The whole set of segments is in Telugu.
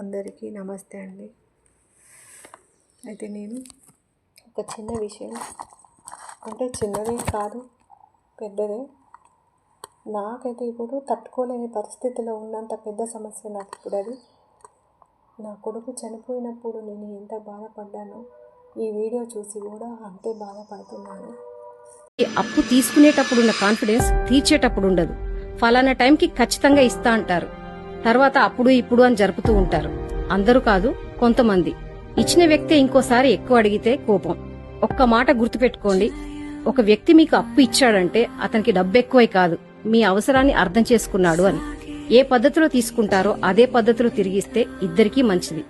అందరికీ నమస్తే అండి. అయితే నేను ఒక చిన్న విషయం, అంటే చిన్నదే కాదు పెద్దదే, నాకైతే ఇప్పుడు తట్టుకోలేని పరిస్థితిలో ఉన్నంత పెద్ద సమస్య నాకు ఇప్పుడు అది. నా కొడుకు చనిపోయినప్పుడు నేను ఎంత బాధపడ్డానో ఈ వీడియో చూసి కూడా అంతే బాధపడుతున్నాను. అప్పు తీసుకునేటప్పుడు ఉన్న కాన్ఫిడెన్స్ తీర్చేటప్పుడు ఉండదు. ఫలానా టైంకి ఖచ్చితంగా ఇస్తా అంటారు, తర్వాత అప్పుడు ఇప్పుడు అని జరుపుతూ ఉంటారు. అందరూ కాదు, కొంతమంది. ఇచ్చిన వ్యక్తి ఇంకోసారి ఎక్కువ అడిగితే కోపం. ఒక్క మాట గుర్తుపెట్టుకోండి, ఒక వ్యక్తి మీకు అప్పు ఇచ్చాడంటే అతనికి డబ్బు ఎక్కువై కాదు, మీ అవసరాన్ని అర్థం చేసుకున్నాడు అని. ఏ పద్ధతిలో తీసుకుంటారో అదే పద్ధతిలో తిరిగిస్తే ఇద్దరికీ మంచిది.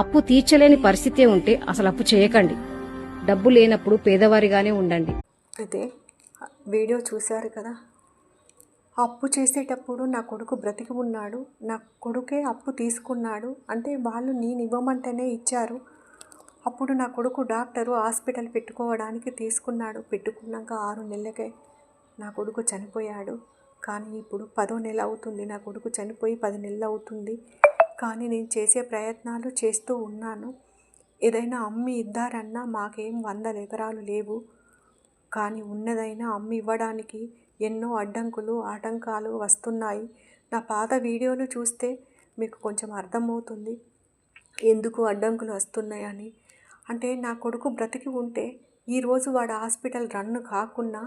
అప్పు తీర్చలేని పరిస్థితే ఉంటే అసలు అప్పు చేయకండి. డబ్బు లేనప్పుడు పేదవారిగానే ఉండండి. అయితే వీడియో చూశారు కదా, అప్పు చేసేటప్పుడు నా కొడుకు బ్రతికి ఉన్నాడు, నా కొడుకే అప్పు తీసుకున్నాడు అంటే వాళ్ళు నేను ఇవ్వమంటేనే ఇచ్చారు. అప్పుడు నా కొడుకు డాక్టరు హాస్పిటల్ పెట్టుకోవడానికి తీసుకున్నాడు. పెట్టుకున్నాక 6 నెలలకే నా కొడుకు చనిపోయాడు. కానీ ఇప్పుడు 10వ నెల అవుతుంది, నా కొడుకు చనిపోయి 10 నెలలు అవుతుంది. కానీ నేను చేసే ప్రయత్నాలు చేస్తూ ఉన్నాను. ఏదైనా అమ్మి ఇద్దారన్నా మాకేం 100 ఎకరాలు లేవు, కానీ ఉన్నదైనా అమ్మి ఇవ్వడానికి ఎన్నో అడ్డంకులు ఆటంకాలు వస్తున్నాయి. నా పాత వీడియోలు చూస్తే మీకు కొంచెం అర్థమవుతుంది ఎందుకు అడ్డంకులు వస్తున్నాయని. అంటే నా కొడుకు బ్రతికి ఉంటే ఈరోజు వాడు హాస్పిటల్ రన్ కాకున్నా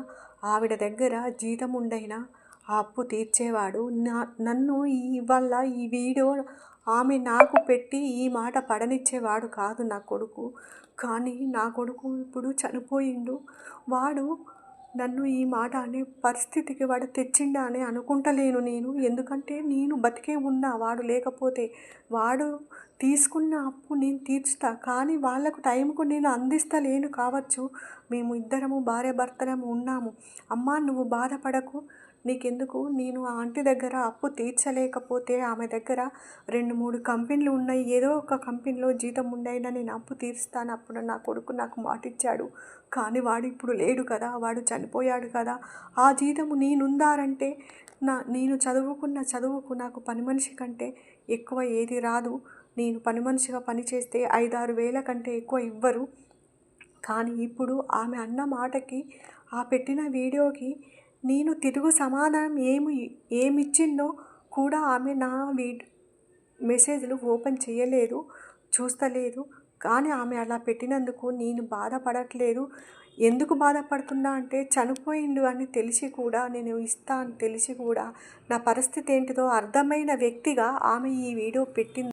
ఆవిడ దగ్గర జీతం ఉండైనా ఆ అప్పు తీర్చేవాడు. నన్ను ఇవాళ ఈ వీడియో ఆమె నాకు పెట్టి ఈ మాట పడనిచ్చేవాడు కాదు నా కొడుకు. కానీ నా కొడుకు ఇప్పుడు చనిపోయిండు. వాడు నన్ను ఈ మాట అనే పరిస్థితికి వాడు తెచ్చిండా అని అనుకుంటలేను నేను. ఎందుకంటే నేను బతికే ఉన్నా, వాడు లేకపోతే. వాడు తీసుకున్న అప్పు నేను తీర్చుతా, కానీ వాళ్ళకు టైంకు నేను అందిస్తలేను కావచ్చు. మేము ఇద్దరము భార్యాభర్తలము ఉన్నాము. అమ్మా నువ్వు బాధపడకు, నీకెందుకు, నేను ఆ ఆంటీ దగ్గర అప్పు తీర్చలేకపోతే ఆమె దగ్గర 2-3 కంపెనీలు ఉన్నాయి, ఏదో ఒక కంపెనీలో జీతం ఉండైనా నేను అప్పు తీరుస్తాను. అప్పుడు నా కొడుకు నాకు మాటిచ్చాడు. కానీ వాడు ఇప్పుడు లేడు కదా, వాడు చనిపోయాడు కదా. ఆ జీతము నేనుందారంటే నేను చదువుకున్న చదువుకు నాకు పని మనిషి కంటే ఎక్కువ ఏది రాదు. నేను పని మనిషిగా పనిచేస్తే 5-6 వేల కంటే ఎక్కువ ఇవ్వరు. కానీ ఇప్పుడు ఆమె అన్న మాటకి, ఆ పెట్టిన వీడియోకి నేను తిరుగు సమాధానం ఏమిచ్చిందో కూడా ఆమె నా మెసేజ్లు ఓపెన్ చేయలేదు, చూస్తలేదు. కానీ ఆమె అలా పెట్టినందుకు నేను బాధపడట్లేదు. ఎందుకు బాధపడుతున్నా అంటే చనిపోయిండు అని తెలిసి కూడా, నేను ఇస్తా అని తెలిసి కూడా, నా పరిస్థితి ఏంటిదో అర్థమైన వ్యక్తిగా ఆమె ఈ వీడియో పెట్టింది.